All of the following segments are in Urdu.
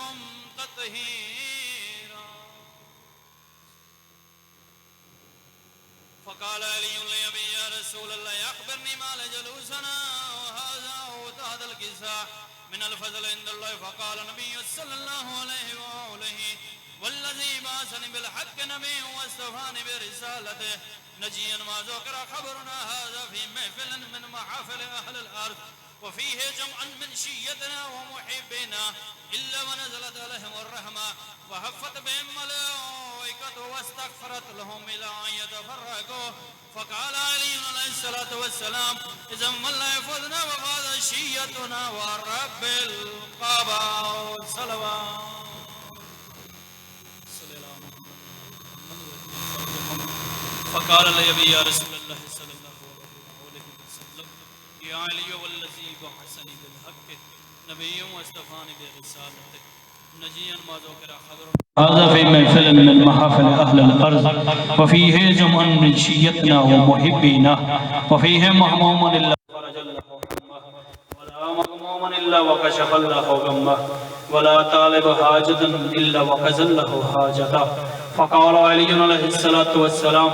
عليكم تطهيرا. فقال علي لأبي يا رسول الله أخبرني ما لجلوسنا وهذا الكساء من الفضل عند الله. فقال النبي صلى الله عليه وآله والذي بعثني بالحق نبي واصطفاني برسالته نجيا ما ذكر خبرنا هذا في محفل من محافل أهل الأرض وفيه جمعا من شيتنا ومحبنا إلا ونزلت عليهم الرحمة وحفت بهم الملائكة واستغفرت لهم إلى أن يتفرقوا. فقال علي عليه الصلاة والسلام إذا من لا يفوزنا وفاز شيتنا ورب القعبة والصلوات. فقال لي يا رسول الله صلى الله عليه وسلم يا علي والذي بعثني بالحق نبي واصطفاني برسالته نجيا ما ذكر خبره هذا في محفل من محافل أهل الأرض وفيه جمع من شيتنا ومحبينا وفيه مهموم إلا فرج الله همه ولا مغموم إلا وكشف الله غمه ولا طالب حاجة إلا وقضى الله حاجته. فقال علي عليه الصلاة والسلام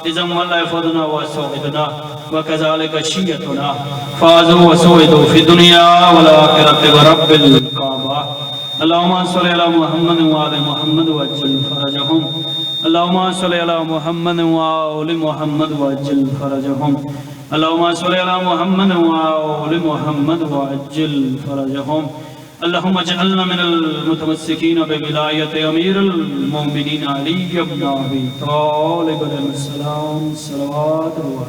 إذا ولا يفوزنا وسوعدنا وكذلك شيتنا فازوا وسوعدوا في الدنيا والآخرة ورب الكعبة. اللهم صل على محمد وآل محمد وعجل فرجهم. اللهم صل على محمد وآل محمد وعجل فرجهم. اللهم صل على محمد وآل محمد وعجل فرجهم. اللهم اجعلنا من المتمسكين بولاية أمير المؤمنين علي بن أبي طالب عليه السلام صلوات الله.